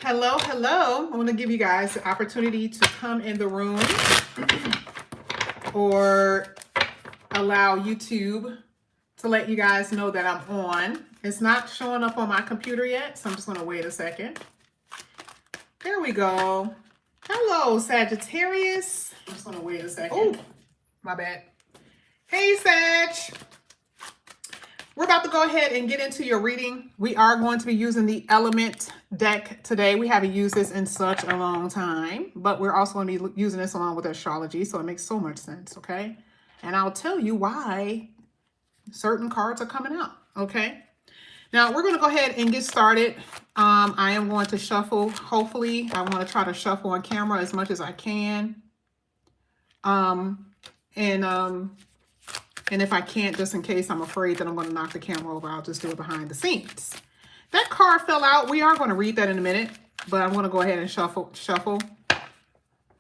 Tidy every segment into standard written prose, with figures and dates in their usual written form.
Hello, hello. I want to give you guys the opportunity to come in the room or allow YouTube to let you guys know that I'm on. It's not showing up on my computer yet, so I'm just going to wait a second. There we go. Hello, Sagittarius. I'm just going to wait a second. Oh, my bad. Hey, Sag. We're about to go ahead and get into your reading. We are going to be using the element deck today. We haven't used this in such a long time, but we're also going to be using this along with astrology, so it makes so much sense, okay? And I'll tell you why certain cards are coming out, okay? Now, we're going to go ahead and get started. I am going to shuffle. Hopefully, I want to try to shuffle on camera as much as I can. And if I can't, just in case I'm afraid that I'm going to knock the camera over, I'll just do it behind the scenes. That card fell out. We are going to read that in a minute, but I'm going to go ahead and shuffle.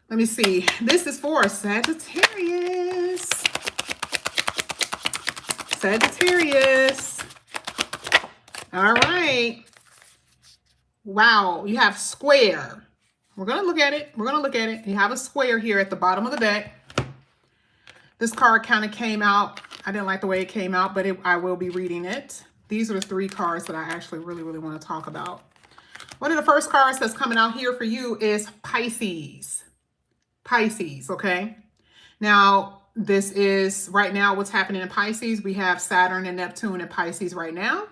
Let me see. This is for Sagittarius. Sagittarius. All right. Wow. You have square. We're going to look at it. You have a square here at the bottom of the deck. This card kind of came out. I didn't like the way it came out, but I will be reading it. These are the three cards that I actually really want to talk about. One of the first cards that's coming out here for you is Pisces. Pisces, okay? Now, this is right now what's happening in Pisces. We have Saturn and Neptune in Pisces right now.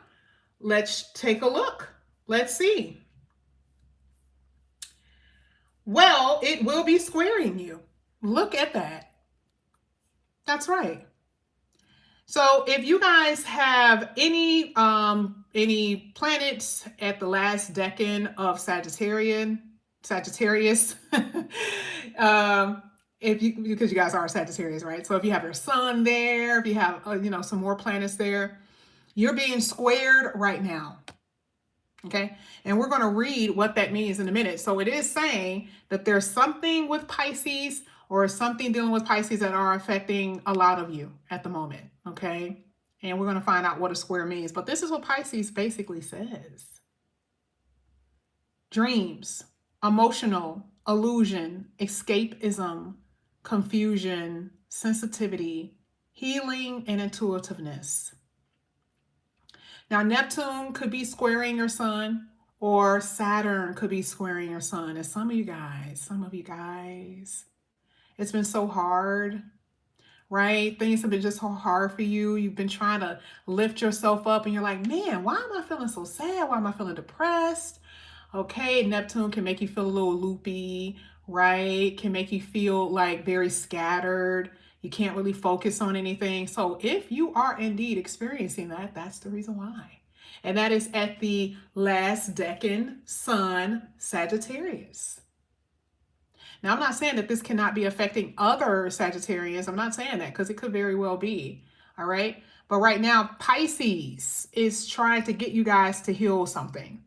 Let's take a look. Let's see. Well, it will be squaring you. Look at that. That's right. So if you guys have any planets at the last decan of Sagittarius, because you guys are Sagittarius, right? So if you have your sun there, if you have some more planets there, you're being squared right now. Okay, and we're going to read what that means in a minute. So it is saying that there's something with Pisces or something dealing with Pisces that are affecting a lot of you at the moment, okay? And we're going to find out what a square means. But this is what Pisces basically says. Dreams, emotional, illusion, escapism, confusion, sensitivity, healing, and intuitiveness. Now, Neptune could be squaring your sun, or Saturn could be squaring your sun. And some of you guys, it's been so hard, right? Things have been just so hard for you. You've been trying to lift yourself up and you're like, man, why am I feeling so sad? Why am I feeling depressed? Okay, Neptune can make you feel a little loopy, right? Can make you feel like very scattered. You can't really focus on anything. So if you are indeed experiencing that, that's the reason why. And that is at the last decan sun, Sagittarius. Now, I'm not saying that this cannot be affecting other Sagittarians. I'm not saying that because it could very well be. All right. But right now, Pisces is trying to get you guys to heal something.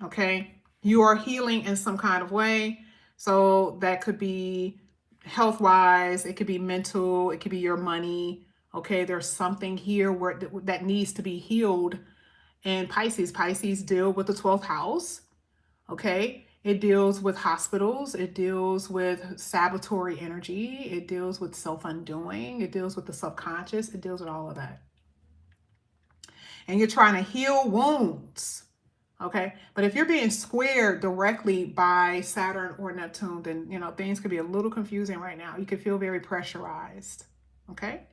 Okay. You are healing in some kind of way. So that could be health wise. It could be mental. It could be your money. Okay. There's something here where that needs to be healed. And Pisces deal with the 12th house. Okay. It deals with hospitals. It deals with sabotory energy. It deals with self-undoing. It deals with the subconscious. It deals with all of that. And you're trying to heal wounds. Okay. But if you're being squared directly by Saturn or Neptune, then, things could be a little confusing right now. You could feel very pressurized. Okay.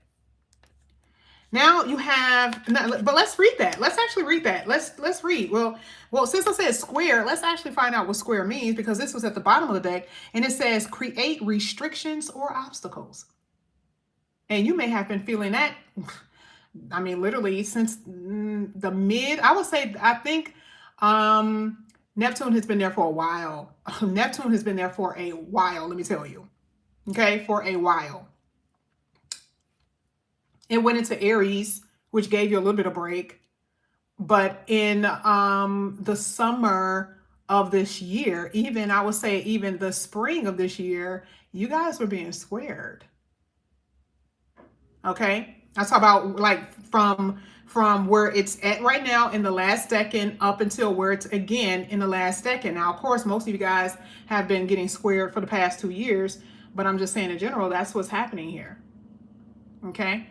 Now you have, but let's read that. Let's actually read that. Let's read. Well, since I said square, let's actually find out what square means, because this was at the bottom of the deck and it says create restrictions or obstacles. And you may have been feeling that. I mean, literally since the mid, I think Neptune has been there for a while. Neptune has been there for a while, let me tell you. Okay, for a while. It went into Aries, which gave you a little bit of break. But in the summer of this year, I would say even the spring of this year, you guys were being squared. Okay? I talk about like from where it's at right now in the last decade up until where it's again in the last decade. Now, of course, most of you guys have been getting squared for the past 2 years, but I'm just saying in general, that's what's happening here. Okay.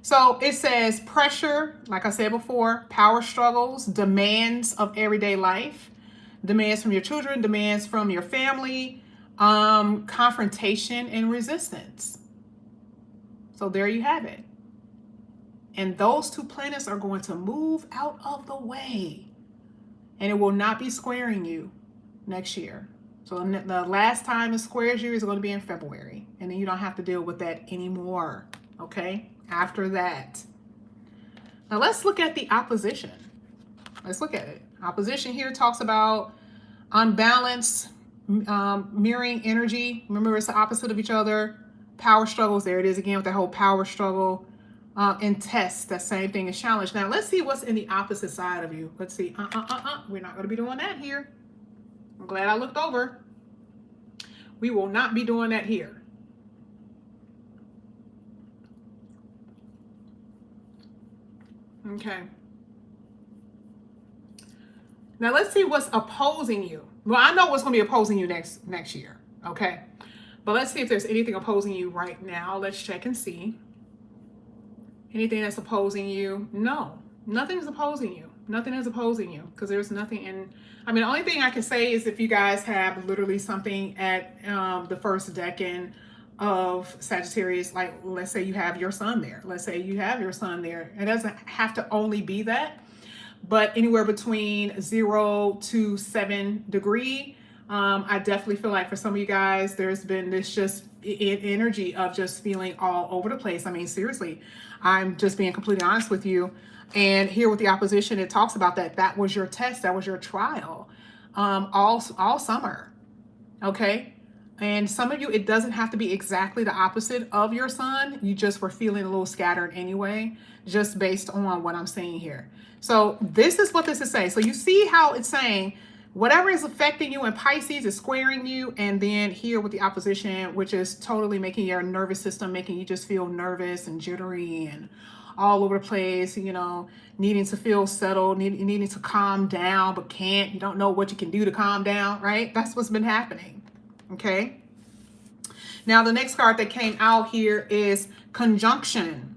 So it says pressure, like I said before, power struggles, demands of everyday life, demands from your children, demands from your family, confrontation and resistance. So there you have it. And those two planets are going to move out of the way. And it will not be squaring you next year. So the last time it squares you is going to be in February. And then you don't have to deal with that anymore. Okay? After that. Now let's look at the opposition. Let's look at it. Opposition here talks about unbalanced, mirroring energy. Remember, it's the opposite of each other. Power struggles. There it is again with that whole power struggle. And test, that same thing is challenge. Now let's see what's in the opposite side of you. Let's see. We're not going to be doing that here. I'm glad I looked over. We will not be doing that here. Okay. Now let's see what's opposing you. Well, I know what's going to be opposing you next year. Okay. But let's see if there's anything opposing you right now. Let's check and see. Anything that's opposing you? No, nothing is opposing you. Nothing is opposing you because there's nothing in. I mean, the only thing I can say is if you guys have literally something at the first decan of Sagittarius, like let's say you have your sun there. Let's say you have your sun there. It doesn't have to only be that, but anywhere between 0 to 7 degree. I definitely feel like for some of you guys, there's been this just energy of just feeling all over the place. I mean, seriously, I'm just being completely honest with you. And here with the opposition, it talks about that. That was your test. That was your trial all summer. Okay. And some of you, it doesn't have to be exactly the opposite of your sun. You just were feeling a little scattered anyway, just based on what I'm saying here. So this is what this is saying. So you see how it's saying whatever is affecting you in Pisces is squaring you. And then here with the opposition, which is totally making your nervous system, making you just feel nervous and jittery and all over the place, you know, needing to feel settled, needing to calm down, but can't. You don't know what you can do to calm down, right? That's what's been happening. Okay. Now, the next card that came out here is conjunction.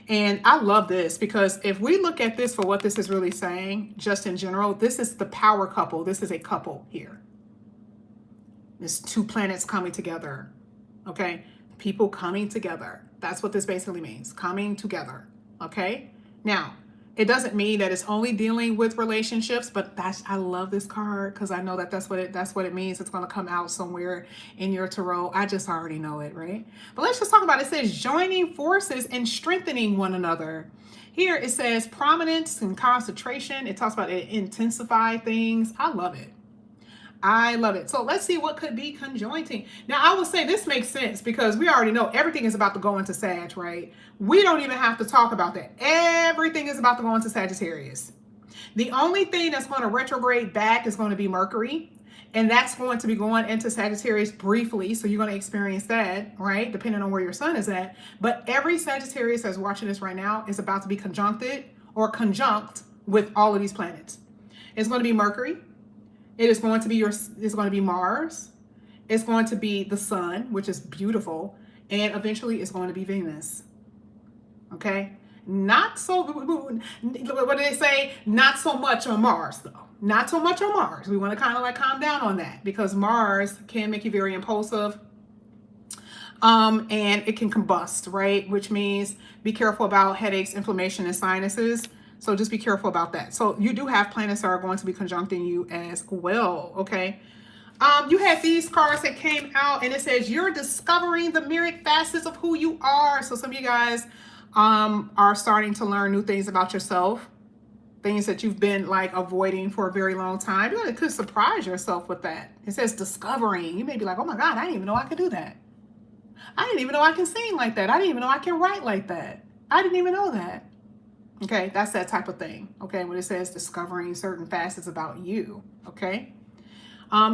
And I love this because if we look at this for what this is really saying, just in general, this is the power couple. This is a couple here. There's two planets coming together. Okay. People coming together. That's what this basically means. Coming together. Okay. Now, it doesn't mean that it's only dealing with relationships, but I love this card because I know that that's what it means. It's going to come out somewhere in your tarot. I just already know it, right? But let's just talk about it. It says joining forces and strengthening one another. Here it says prominence and concentration. It talks about it intensify things. I love it. I love it. So let's see what could be conjoining. Now, I will say this makes sense because we already know everything is about to go into Sag, right? We don't even have to talk about that. Everything is about to go into Sagittarius. The only thing that's going to retrograde back is going to be Mercury. And that's going to be going into Sagittarius briefly. So you're going to experience that, right? Depending on where your sun is at. But every Sagittarius that's watching this right now is about to be conjuncted or conjunct with all of these planets. It's going to be Mercury. It is going to be it's going to be Mars. It's going to be the sun, which is beautiful. And eventually it's going to be Venus. Okay. Not so, what do they say? Not so much on Mars though. Not so much on Mars. We want to kind of like calm down on that because Mars can make you very impulsive. And it can combust, right? Which means be careful about headaches, inflammation, and sinuses. So just be careful about that. So you do have planets that are going to be conjuncting you as well, okay? You had these cards that came out and it says you're discovering the myriad facets of who you are. So some of you guys are starting to learn new things about yourself, things that you've been like avoiding for a very long time. You could surprise yourself with that. It says discovering. You may be like, oh my God, I didn't even know I could do that. I didn't even know I can sing like that. I didn't even know I can write like that. I didn't even know that. Okay, that's that type of thing. Okay, when it says discovering certain facets about you. Okay.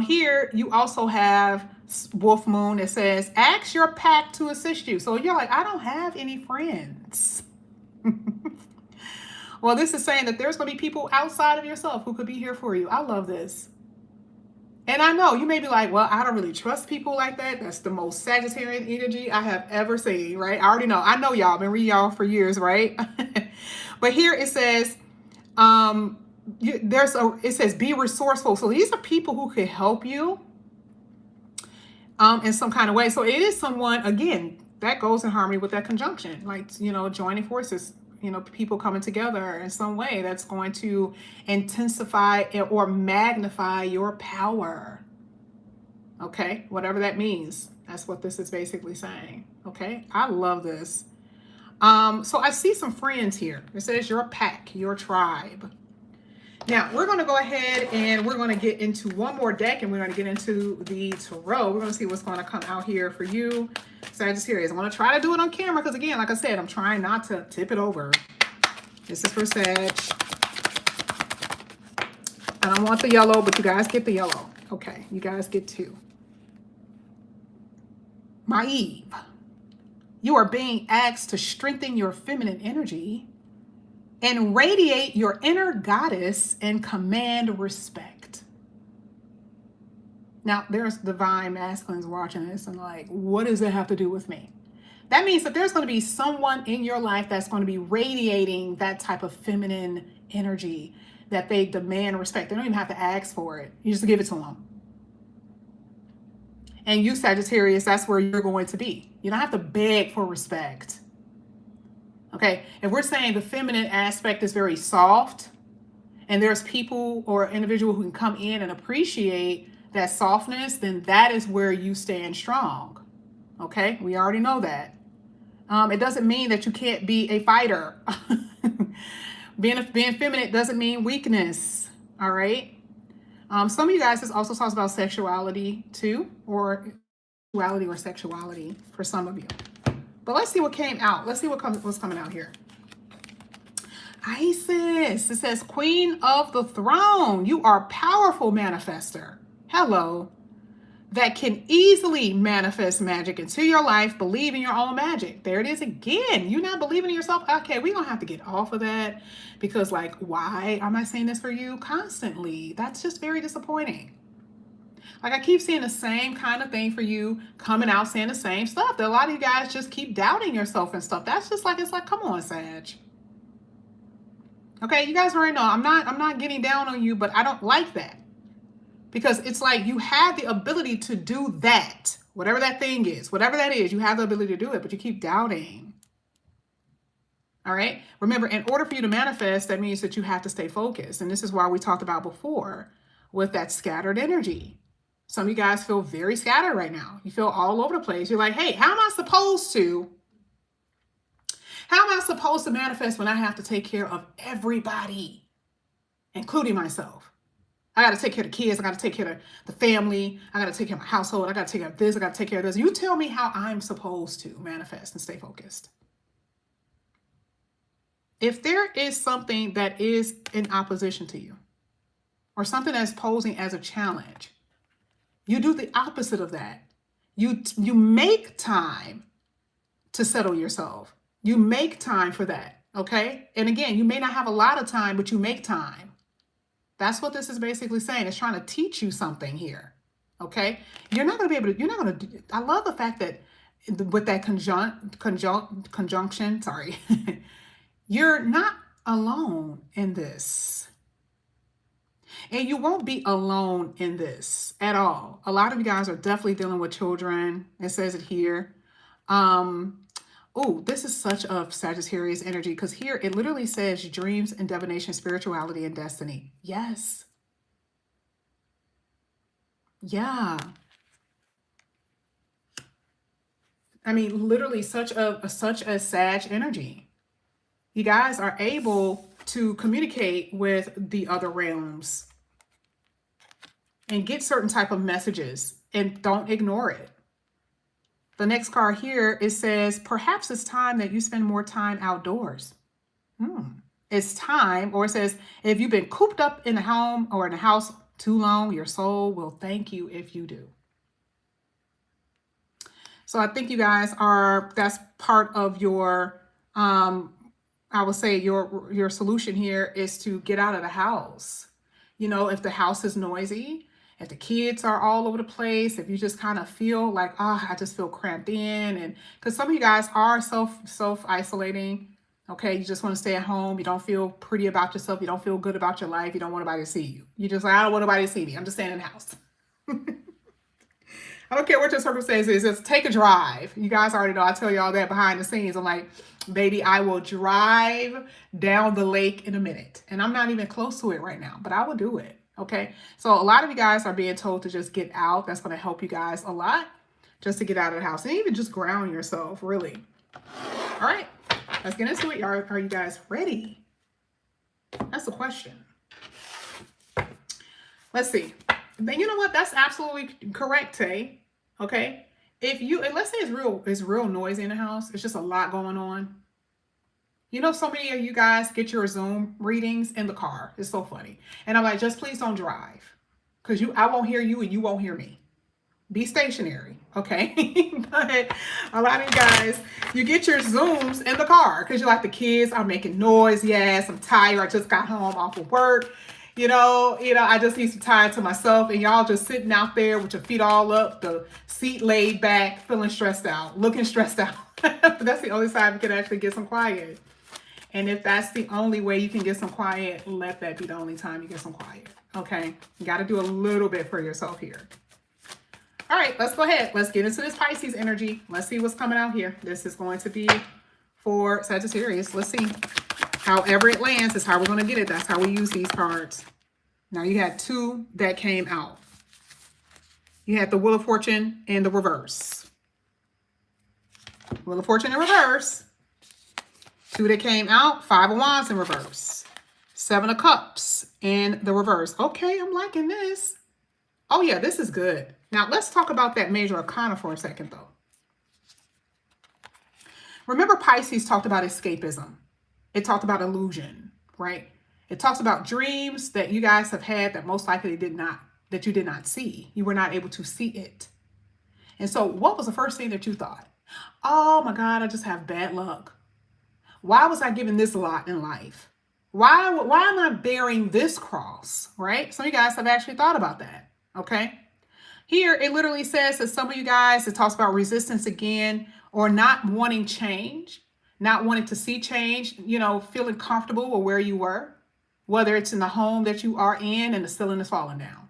Here you also have Wolf Moon. It says ask your pack to assist you. So you're like, I don't have any friends. Well, this is saying that there's going to be people outside of yourself who could be here for you. I love this. And I know you may be like, well, I don't really trust people like that. That's the most Sagittarian energy I have ever seen, right? I already know. I know y'all. I've been reading y'all for years, right? But here it says, it says be resourceful. So these are people who could help you in some kind of way. So it is someone, again, that goes in harmony with that conjunction, like, joining forces, people coming together in some way that's going to intensify or magnify your power. Okay, whatever that means. That's what this is basically saying. Okay, I love this. So I see some friends here. It says your pack, your tribe. Now, we're going to go ahead and we're going to get into one more deck, and we're going to get into the tarot. We're going to see what's going to come out here for you, Sagittarius. I'm going to try to do it on camera because, again, like I said, I'm trying not to tip it over. This is for Sag. I don't want the yellow, but you guys get the yellow. Okay, you guys get two. My Eve, you are being asked to strengthen your feminine energy and radiate your inner goddess and command respect. Now, there's divine masculines watching this and like, what does that have to do with me? That means that there's going to be someone in your life that's going to be radiating that type of feminine energy that they demand respect. They don't even have to ask for it. You just give it to them. And you, Sagittarius, that's where you're going to be. You don't have to beg for respect. Okay, if we're saying the feminine aspect is very soft, and there's people or individual who can come in and appreciate that softness, then that is where you stand strong. Okay, we already know that. It doesn't mean that you can't be a fighter. Being feminine doesn't mean weakness. All right. Some of you guys, this also talks about sexuality too, or sexuality for some of you. But let's see what came out. Let's see what's coming out here. Isis. It says Queen of the Throne. You are a powerful manifester. Hello. That can easily manifest magic into your life. Believe in your own magic. There it is again. You not believing in yourself? Okay, we're going to have to get off of that because, like, why am I saying this for you constantly? That's just very disappointing. Like, I keep seeing the same kind of thing for you coming out saying the same stuff. That a lot of you guys just keep doubting yourself and stuff. That's just like, it's like, come on, Sag. Okay, you guys already know I'm not getting down on you, but I don't like that. Because it's like you have the ability to do that. Whatever that thing is, whatever that is, you have the ability to do it, but you keep doubting. All right? Remember, in order for you to manifest, that means that you have to stay focused. And this is why we talked about before with that scattered energy. Some of you guys feel very scattered right now. You feel all over the place. You're like, hey, how am I supposed to manifest when I have to take care of everybody, including myself? I got to take care of the kids. I got to take care of the family. I got to take care of my household. I got to take care of this. I got to take care of this. You tell me how I'm supposed to manifest and stay focused. If there is something that is in opposition to you or something that's posing as a challenge, you do the opposite of that. You make time to settle yourself. You make time for that, okay? And again, you may not have a lot of time, but you make time. That's what this is basically saying. It's trying to teach you something here, okay? You're not going to be able to, I love the fact that with that conjunction, sorry, you're not alone in this. And you won't be alone in this at all. A lot of you guys are definitely dealing with children. It says it here. Oh, this is such a Sagittarius energy because here it literally says dreams and divination, spirituality, and destiny. Yes. Yeah. I mean, literally such a Sag energy. You guys are able to communicate with the other realms and get certain type of messages and don't ignore it. The next card here, it says, perhaps it's time that you spend more time outdoors. It's time, or it says, if you've been cooped up in the home or in the house too long, your soul will thank you if you do. So I think you guys that's part of your, I would say your solution here is to get out of the house. You know, if the house is noisy, if the kids are all over the place, if you just kind of feel like, oh, I just feel cramped in, and because some of you guys are self isolating. Okay, you just want to stay at home. You don't feel pretty about yourself. You don't feel good about your life. You don't want nobody to see you. You just like, I don't want nobody to see me. I'm just staying in the house. I don't care what your circumstance is. Just take a drive. You guys already know. I tell you all that behind the scenes. I'm like, baby, I will drive down the lake in a minute. And I'm not even close to it right now, but I will do it. Okay. So a lot of you guys are being told to just get out. That's going to help you guys a lot, just to get out of the house and even just ground yourself, really. All right. Let's get into it. Are you guys ready? That's the question. Let's see. Then you know what? That's absolutely correct, Tay. Okay. If you, let's say it's real noisy in the house. It's just a lot going on. You know, so many of you guys get your Zoom readings in the car. It's so funny. And I'm like, just please don't drive, because I won't hear you and you won't hear me. Be stationary, okay? But a lot of you guys, you get your Zooms in the car because you're like, the kids are making noise. Yes, I'm tired. I just got home off of work. You know, I just need some time to myself, and y'all just sitting out there with your feet all up, the seat laid back, feeling stressed out, looking stressed out. That's the only time you can actually get some quiet. And if that's the only way you can get some quiet, let that be the only time you get some quiet. Okay, you got to do a little bit for yourself here. All right, let's go ahead. Let's get into this Pisces energy. Let's see what's coming out here. This is going to be for Sagittarius. Let's see. However it lands is how we're going to get it. That's how we use these cards. Now, you had two that came out. You had the Wheel of Fortune in the reverse. Wheel of Fortune in reverse. Two that came out, Five of Wands in reverse. Seven of Cups in the reverse. Okay, I'm liking this. Oh, yeah, this is good. Now, let's talk about that major arcana for a second, though. Remember, Pisces talked about escapism. It talked about illusion, right? It talks about dreams that you guys have had that most likely you did not see. You were not able to see it. And so what was the first thing that you thought? Oh, my God, I just have bad luck. Why was I given this lot in life? Why am I bearing this cross, right? Some of you guys have actually thought about that, okay? Here, it literally says that some of you guys, it talks about resistance again, or not wanting change, not wanting to see change, you know, feeling comfortable with where you were, whether it's in the home that you are in and the ceiling is falling down,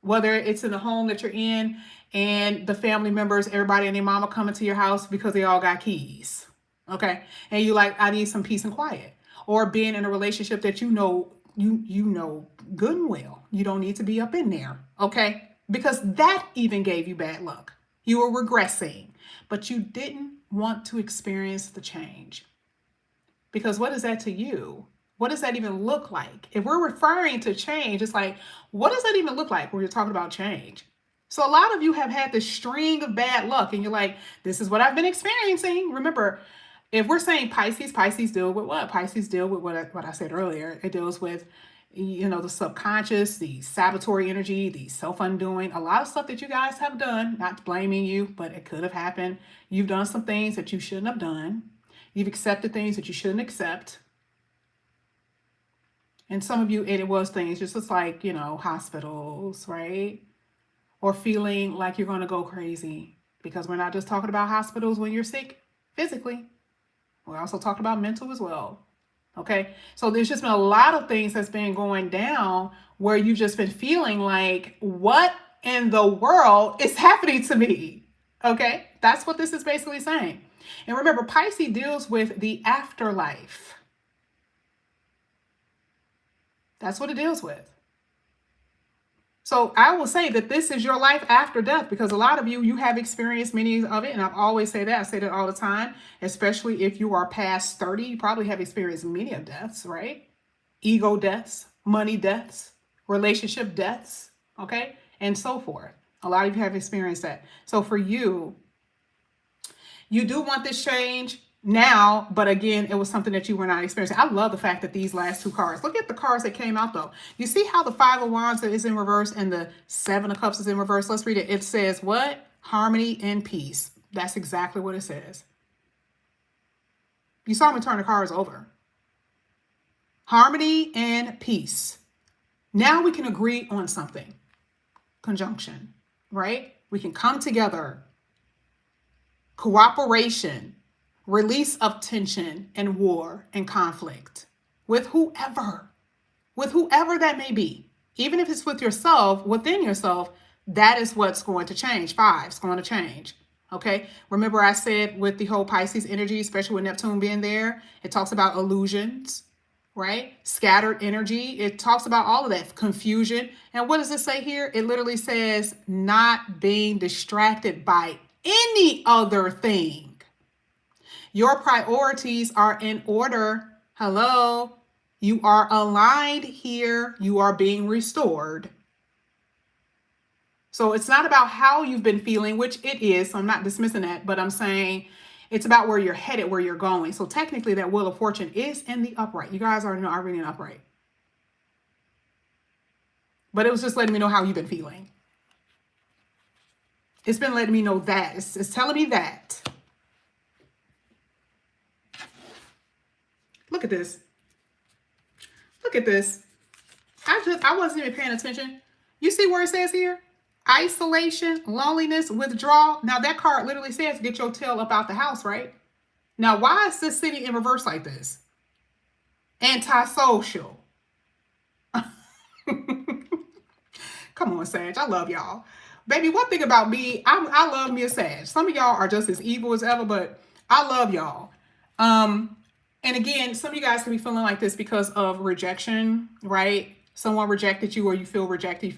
whether it's in the home that you're in and the family members, everybody and their mama coming to your house because they all got keys, okay? And you like, I need some peace and quiet. Or being in a relationship that you know good and well, you don't need to be up in there, okay? Because that even gave you bad luck. You were regressing, but you didn't want to experience the change. Because what is that to you? What does that even look like? If we're referring to change, it's like, what does that even look like when you're talking about change? So a lot of you have had this string of bad luck and you're like, this is what I've been experiencing. Remember, if we're saying Pisces, Pisces deal with what? Pisces deal with what I said earlier. It deals with, you know, the subconscious, the saboteur energy, the self-undoing, a lot of stuff that you guys have done, not blaming you, but it could have happened. You've done some things that you shouldn't have done. You've accepted things that you shouldn't accept. And some of you, it was things just like, you know, hospitals, right? Or feeling like you're going to go crazy, because we're not just talking about hospitals when you're sick physically. We also talked about mental as well. Okay. So there's just been a lot of things that's been going down where you've just been feeling like, what in the world is happening to me? Okay. That's what this is basically saying. And remember, Pisces deals with the afterlife. That's what it deals with. So I will say that this is your life after death, because a lot of you have experienced many of it. And I've always say that. I say that all the time, especially if you are past 30, you probably have experienced many of deaths, right? Ego deaths, money deaths, relationship deaths, okay? And so forth. A lot of you have experienced that. So for you, you do want this change now, but again, it was something that you were not experiencing. I love the fact that these last two cards, look at the cards that came out though. You see how the Five of Wands is in reverse and the Seven of Cups is in reverse? Let's read it. It says what? Harmony and peace. That's exactly what it says. You saw me turn the cards over. harmony and peace. Now we can agree on something. Conjunction, right? We can come together. Cooperation, release of tension and war and conflict with whoever that may be. Even if it's with yourself, within yourself, that is what's going to change. 5 is going to change. Okay. Remember I said with the whole Pisces energy, especially with Neptune being there, it talks about illusions, right? Scattered energy. It talks about all of that. Confusion. And what does it say here? It literally says not being distracted by any other thing. Your priorities are in order. Hello. You are aligned here. You are being restored. So it's not about how you've been feeling, which it is. So I'm not dismissing that, but I'm saying it's about where you're headed, where you're going. So technically that Wheel of Fortune is in the upright. You guys already know I'm reading upright. But it was just letting me know how you've been feeling. It's been letting me know that. It's telling me that. Look at this. Look at this. I wasn't even paying attention. You see where it says here? Isolation, loneliness, withdrawal. Now that card literally says get your tail up out the house, right? Now why is this sitting in reverse like this? Antisocial. Come on, Sag. I love y'all. Baby, one thing about me, I love me a Sag. Some of y'all are just as evil as ever, but I love y'all. And again, some of you guys can be feeling like this because of rejection, right? Someone rejected you or you feel rejected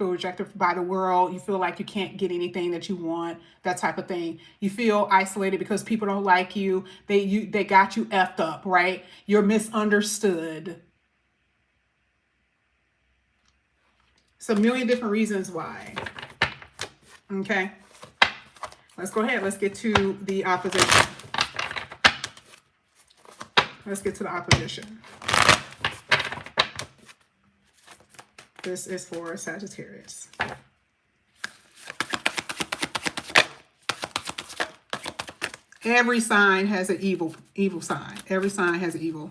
by the world. You feel like you can't get anything that you want, that type of thing. You feel isolated because people don't like you. They got you effed up, right? You're misunderstood. It's a million different reasons why. Okay. Let's go ahead. Let's get to the opposition. Let's get to the opposition. This is for Sagittarius. Every sign has an evil sign. Every sign has evil.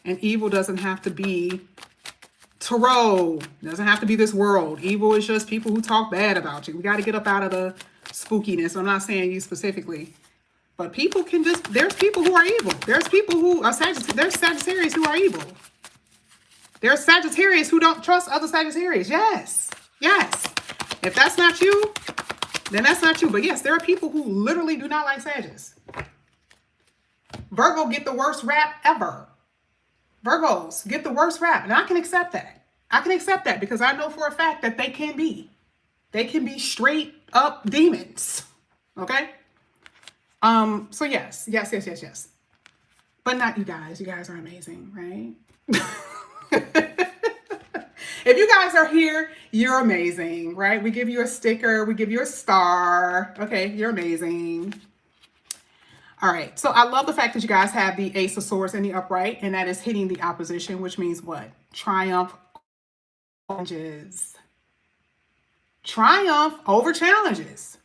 And evil doesn't have to be tarot. It doesn't have to be this world. Evil is just people who talk bad about you. We got to get up out of the spookiness. I'm not saying you specifically. But people can just, there's people who are evil. There's people who are there's Sagittarius who are evil. There's Sagittarius who don't trust other Sagittarius. Yes. Yes. If that's not you, then that's not you. But yes, there are people who literally do not like Sagittarius. Virgo get the worst rap ever. Virgos get the worst rap. And I can accept that. I can accept that because I know for a fact that they can be. They can be straight up demons. Okay? So yes. But not you guys. You guys are amazing, right? If you guys are here, you're amazing, right? We give you a sticker. We give you a star. Okay, you're amazing. All right. So I love the fact that you guys have the Ace of Swords in the upright, and that is hitting the opposition, which means what? Triumph over challenges. Triumph over challenges.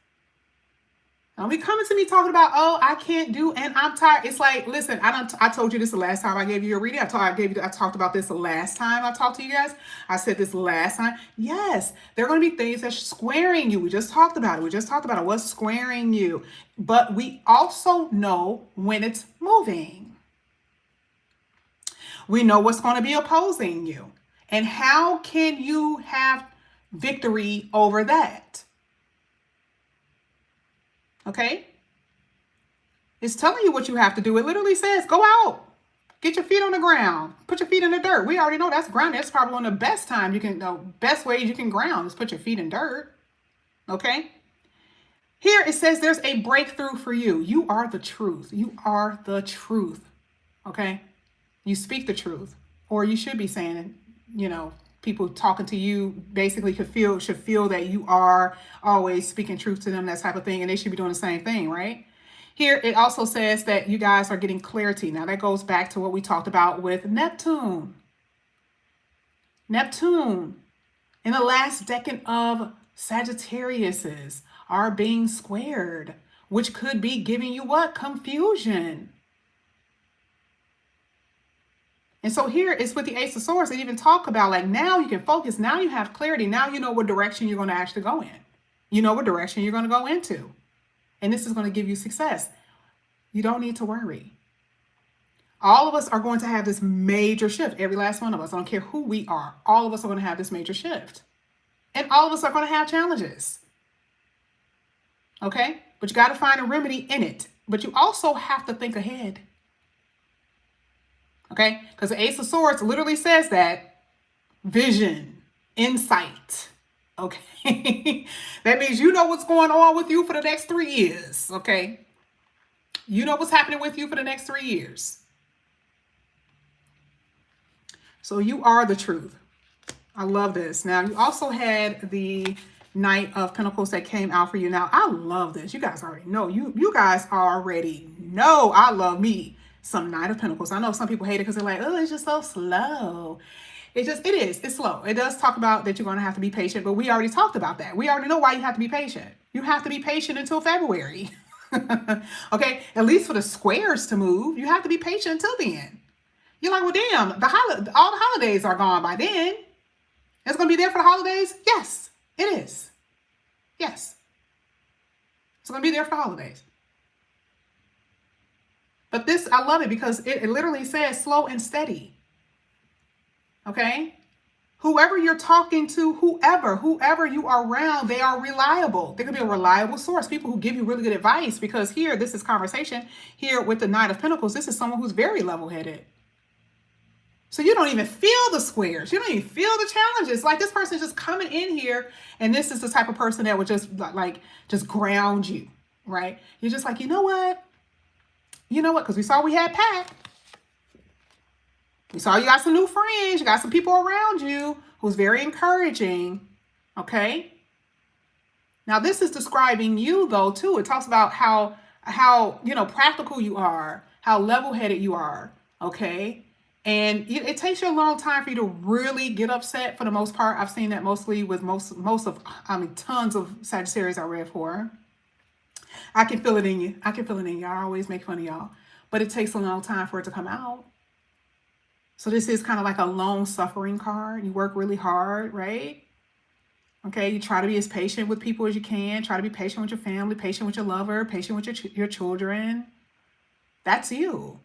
Don't be coming to me talking about, oh, I can't do, and I'm tired. It's like, listen, I told you this the last time I gave you a reading. I talked about this the last time I talked to you guys. I said this last time. Yes, there are going to be things that's squaring you. We just talked about it. What's squaring you. But we also know when it's moving. We know what's going to be opposing you. And how can you have victory over that? Okay? It's telling you what you have to do. It literally says, go out. Get your feet on the ground. Put your feet in the dirt. We already know that's grounding. That's probably one of the best times you can, best ways you can ground is put your feet in dirt. Okay? Here it says there's a breakthrough for you. You are the truth. You are the truth. Okay? You speak the truth. Or you should be saying, people talking to you basically should feel that you are always speaking truth to them, that type of thing, and they should be doing the same thing, right? Here it also says that you guys are getting clarity. Now that goes back to what we talked about with Neptune. Neptune in the last decan of Sagittariuses are being squared, which could be giving you what? Confusion. And so here it's with the Ace of Swords. They even talk about like now you can focus. Now you have clarity. Now you know what direction you're going to actually go in. You know what direction you're going to go into. And this is going to give you success. You don't need to worry. All of us are going to have this major shift. Every last one of us. I don't care who we are. All of us are going to have this major shift. And all of us are going to have challenges. Okay? But you got to find a remedy in it. But you also have to think ahead. Okay? Because the Ace of Swords literally says that vision, insight. Okay? That means you know what's going on with you for the next 3 years. Okay? You know what's happening with you for the next 3 years. So you are the truth. I love this. Now, you also had the Knight of Pentacles that came out for you. Now, I love this. You guys already know. You guys already know I love me some Knight of Pentacles. I know some people hate it because they're like, oh, it's just so slow. It is. It's slow. It does talk about that you're going to have to be patient, but we already talked about that. We already know why you have to be patient. You have to be patient until February. Okay? At least for the squares to move, you have to be patient until then. You're like, well, damn, all the holidays are gone by then. It's going to be there for the holidays? Yes, it is. Yes. It's going to be there for the holidays. But this, I love it because it literally says slow and steady. Okay? Whoever you're talking to, whoever you are around, they are reliable. They could be a reliable source. People who give you really good advice, because here, this is conversation. Here with the Knight of Pentacles, this is someone who's very level-headed. So you don't even feel the squares. You don't even feel the challenges. Like this person's just coming in here, and this is the type of person that would just ground you, right? You're just like, you know what? Because we saw we had Pat. We saw you got some new friends. You got some people around you who's very encouraging, okay? Now this is describing you though too. It talks about how practical you are, how level-headed you are, okay? And it takes you a long time for you to really get upset for the most part. I've seen that mostly with tons of Sagittarius I read for. I can feel it in you. I always make fun of y'all. But it takes a long time for it to come out. So this is kind of like a long suffering card. You work really hard, right? Okay, you try to be as patient with people as you can. Try to be patient with your family, patient with your lover, patient with your children. That's you.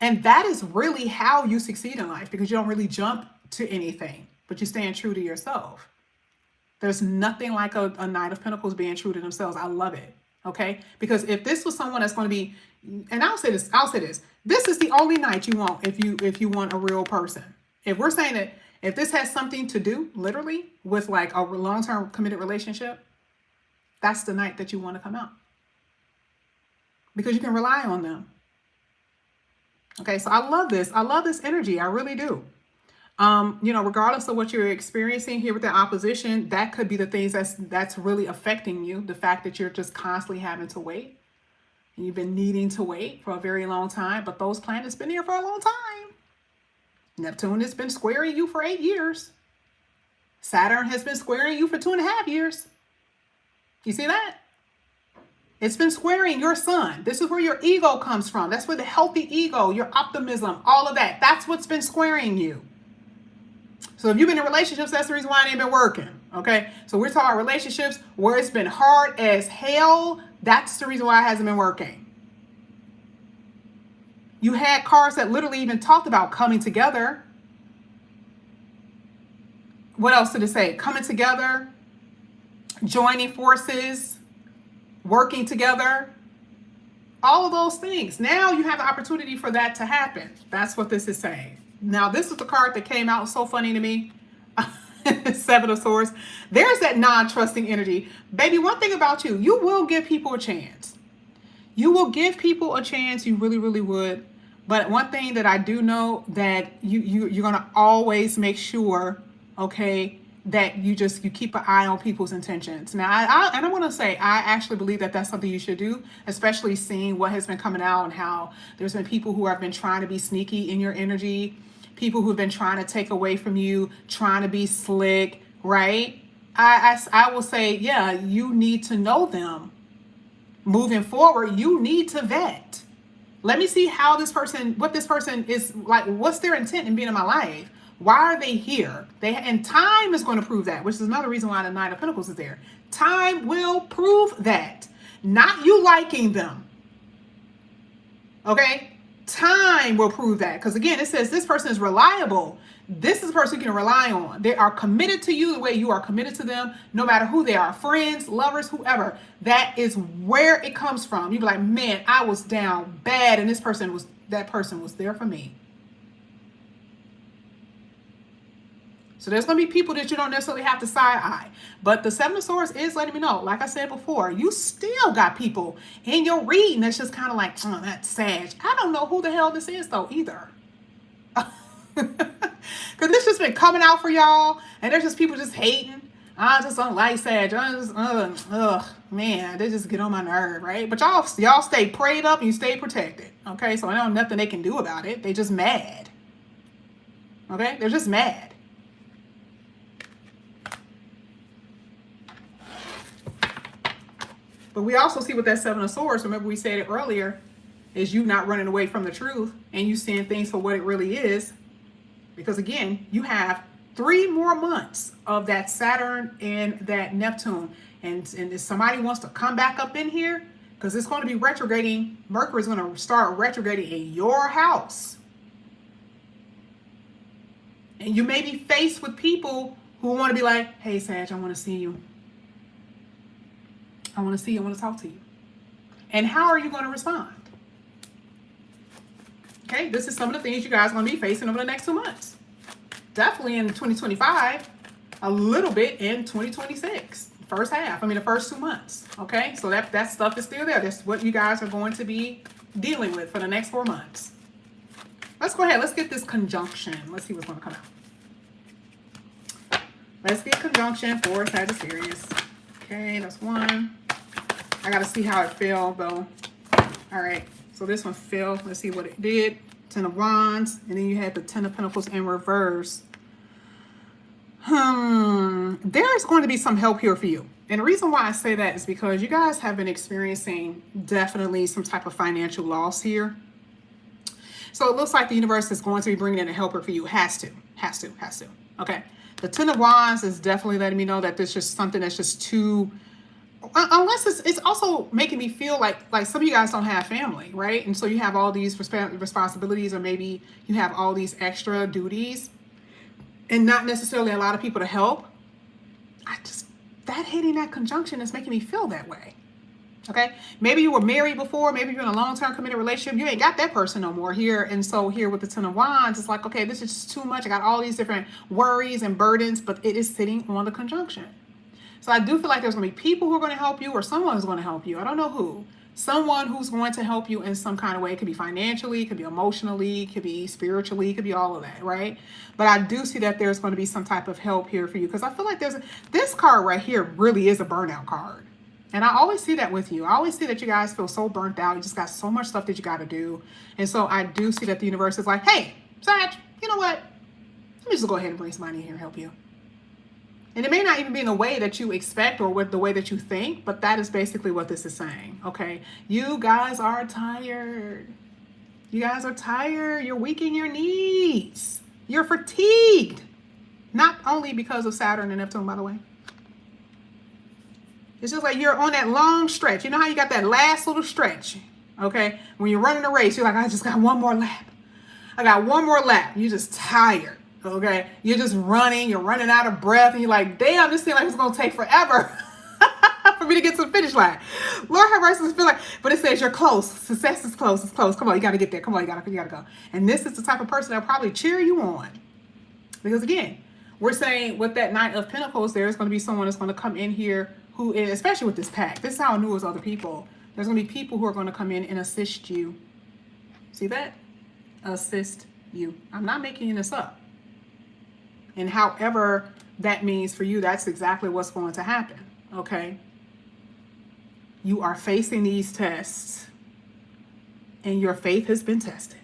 And that is really how you succeed in life, because you don't really jump to anything, but you stand true to yourself. There's nothing like a Knight of Pentacles being true to themselves. I love it. Okay. Because if this was someone that's going to be, and I'll say this, this is the only Knight you want if you want a real person. If we're saying that if this has something to do literally with like a long-term committed relationship, that's the Knight that you want to come out, because you can rely on them. Okay, so I love this. I love this energy. I really do. Regardless of what you're experiencing here with the opposition, that could be the things that's really affecting you. The fact that you're just constantly having to wait. And you've been needing to wait for a very long time, but those planets been here for a long time. Neptune has been squaring you for 8 years. Saturn has been squaring you for 2.5 years. You see that? It's been squaring your sun. This is where your ego comes from. That's where the healthy ego, your optimism, all of that. That's what's been squaring you. So if you've been in relationships, that's the reason why it ain't been working. Okay. So we're talking about relationships where it's been hard as hell. That's the reason why it hasn't been working. You had cards that literally even talked about coming together. What else did it say? Coming together, joining forces, working together, all of those things. Now you have the opportunity for that to happen. That's what this is saying. Now, this is the card that came out so funny to me. Seven of Swords. There's that non-trusting energy. Baby, one thing about you, you will give people a chance. You will give people a chance. You really, really would. But one thing that I do know, that you're going to always make sure, okay, that you keep an eye on people's intentions. Now, I want to say, I actually believe that that's something you should do, especially seeing what has been coming out and how there's been people who have been trying to be sneaky in your energy, people who've been trying to take away from you, trying to be slick, right? I will say, yeah, you need to know them. Moving forward, you need to vet. Let me see how this person, what this person is like, what's their intent in being in my life? Why are they here? And time is going to prove that, which is another reason why the Nine of Pentacles is there. Time will prove that. Not you liking them. Okay? Time will prove that. Because again, it says this person is reliable. This is a person you can rely on. They are committed to you the way you are committed to them, no matter who they are, friends, lovers, whoever. That is where it comes from. You'd be like, man, I was down bad, and that person was there for me. So there's going to be people that you don't necessarily have to side eye. But the Seven of Swords is letting me know, like I said before, you still got people in your reading that's just kind of like, oh, that's Sag. I don't know who the hell this is, though, either. Because this just been coming out for y'all, and there's just people just hating. I just don't like Sag. I just, man, they just get on my nerve, right? But y'all stay prayed up and you stay protected, okay? So I know nothing they can do about it. They just mad, okay? They're just mad. But we also see with that Seven of Swords, remember we said it earlier, is you not running away from the truth and you seeing things for what it really is. Because again, you have 3 more months of that Saturn and that Neptune. And if somebody wants to come back up in here, because it's going to be retrograding, Mercury is going to start retrograding in your house. And you may be faced with people who want to be like, hey, Sag, I want to see you. I want to see you. I want to talk to you. And how are you going to respond? Okay, this is some of the things you guys are going to be facing over the next 2 months. Definitely in 2025, a little bit in 2026, first half. I mean, the first 2 months. Okay, so that stuff is still there. That's what you guys are going to be dealing with for the next 4 months. Let's go ahead. Let's get this conjunction. Let's see what's going to come out. Let's get conjunction for Sagittarius. Okay, that's 1. I got to see how it fell, though. All right. So this one fell. Let's see what it did. 10 of Wands. And then you had the 10 of Pentacles in reverse. There's going to be some help here for you. And the reason why I say that is because you guys have been experiencing definitely some type of financial loss here. So it looks like the universe is going to be bringing in a helper for you. Has to. Okay. The 10 of Wands is definitely letting me know that there's just something that's just too... Unless it's also making me feel like some of you guys don't have family, right? And so you have all these responsibilities, or maybe you have all these extra duties and not necessarily a lot of people to help. That hitting that conjunction is making me feel that way. Okay. Maybe you were married before, maybe you're in a long-term committed relationship. You ain't got that person no more here. And so here with the 10 of Wands, it's like, okay, this is just too much. I got all these different worries and burdens, but it is sitting on the conjunction. So I do feel like there's going to be people who are going to help you, or someone who's going to help you. I don't know who. Someone who's going to help you in some kind of way. It could be financially, it could be emotionally, it could be spiritually, it could be all of that, right? But I do see that there's going to be some type of help here for you, because I feel like this card right here really is a burnout card. And I always see that with you. I always see that you guys feel so burnt out. You just got so much stuff that you got to do. And so I do see that the universe is like, hey, Sag, you know what? Let me just go ahead and bring somebody in here and help you. And it may not even be in the way that you expect or with the way that you think, but that is basically what this is saying, okay? You guys are tired. You guys are tired. You're weak in your knees. You're fatigued. Not only because of Saturn and Neptune, by the way. It's just like you're on that long stretch. You know how you got that last little stretch, okay? When you're running a race, you're like, I just got one more lap. I got one more lap. You're just tired. Okay, you're just running, you're running out of breath, and you're like, damn, this seems like it's gonna take forever for me to get to the finish line. Lord have mercy, feel like, but it says you're close. Success is close, it's close. Come on, you gotta get there. Come on, you gotta go. And this is the type of person that'll probably cheer you on. Because again, we're saying with that Knight of Pentacles, there's gonna be someone that's gonna come in here who is, especially with this pack, this is how I knew it was other people. There's gonna be people who are gonna come in and assist you. See that? Assist you. I'm not making this up. And however that means for you, that's exactly what's going to happen, okay? You are facing these tests, and your faith has been tested.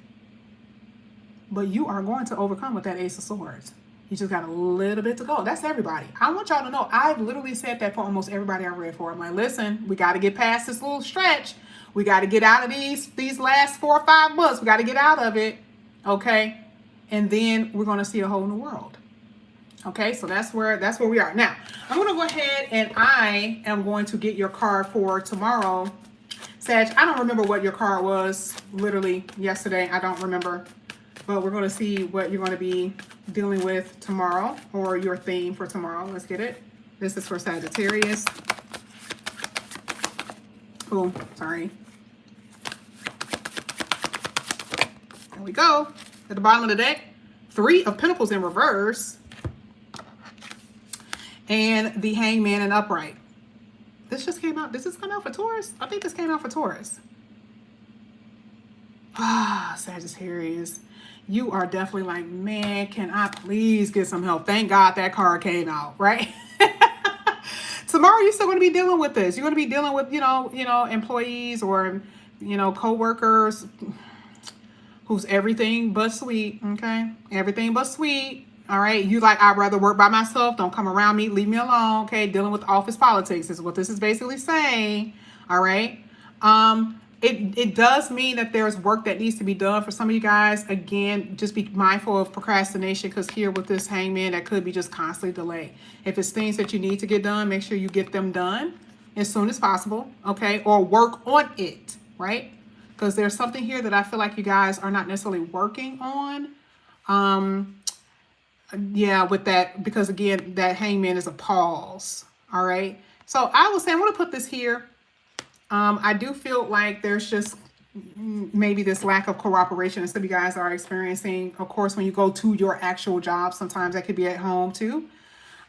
But you are going to overcome with that Ace of Swords. You just got a little bit to go. That's everybody. I want y'all to know, I've literally said that for almost everybody I read for. I'm like, listen, we got to get past this little stretch. We got to get out of these last 4 or 5 months. We got to get out of it. Okay. And then we're going to see a whole new world. Okay, so that's where we are. Now, I'm going to go ahead and I am going to get your card for tomorrow. Sag, I don't remember what your card was literally yesterday. I don't remember. But we're going to see what you're going to be dealing with tomorrow, or your theme for tomorrow. Let's get it. This is for Sagittarius. Oh, sorry. There we go. At the bottom of the deck, 3 of Pentacles in reverse. And the Hangman in upright. This just came out. Does this come out for Taurus? I think this came out for Taurus. Ah, Sagittarius. You are definitely like, man, can I please get some help? Thank God that card came out, right? Tomorrow, you're still going to be dealing with this. You're going to be dealing with, you know, employees or, you know, co-workers who's everything but sweet, okay? Everything but sweet. All right, you like, I'd rather work by myself. Don't come around me. Leave me alone. Okay, dealing with office politics is what this is basically saying. All right. It does mean that there's work that needs to be done for some of you guys. Again, just be mindful of procrastination, because here with this Hangman, that could be just constantly delayed. If it's things that you need to get done, make sure you get them done as soon as possible. Okay, or work on it, right? Because there's something here that I feel like you guys are not necessarily working on. Yeah, with that, because again, that Hangman is a pause. All right. So I will say, I'm going to put this here. I do feel like there's just maybe this lack of cooperation that some of you guys are experiencing. Of course, when you go to your actual job, sometimes that could be at home too.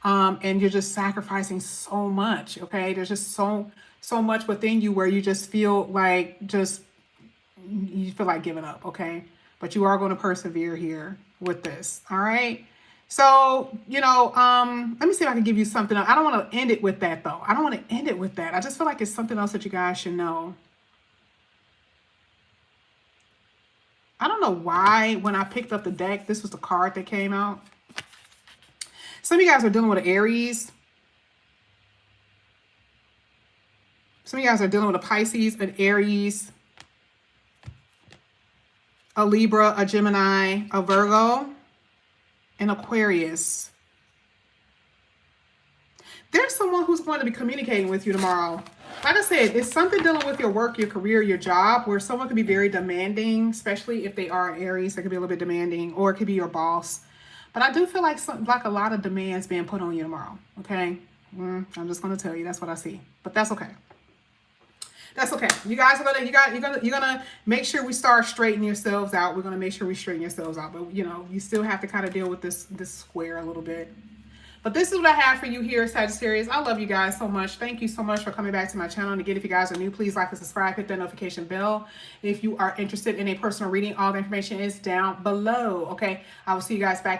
And you're just sacrificing so much. Okay. There's just so much within you where you just feel like you feel like giving up. Okay. But you are going to persevere here with this. All right. So, you know, let me see if I can give you something else. I don't want to end it with that, though. I don't want to end it with that. I just feel like it's something else that you guys should know. I don't know why when I picked up the deck, this was the card that came out. Some of you guys are dealing with an Aries. Some of you guys are dealing with a Pisces, an Aries, a Libra, a Gemini, a Virgo, and Aquarius. There's someone who's going to be communicating with you tomorrow. Like I said, it's something dealing with your work, your career, your job, where someone could be very demanding, especially if they are an Aries. They could be a little bit demanding, or it could be your boss. But I do feel like a lot of demands being put on you tomorrow. Okay, I'm just going to tell you that's what I see, but that's okay. That's okay. You guys are you're gonna make sure we start straightening yourselves out. We're gonna make sure we straighten yourselves out. But you know, you still have to kind of deal with this square a little bit. But this is what I have for you here, Sagittarius. I love you guys so much. Thank you so much for coming back to my channel. And again, if you guys are new, please like and subscribe, hit that notification bell. If you are interested in a personal reading, all the information is down below. Okay, I will see you guys back.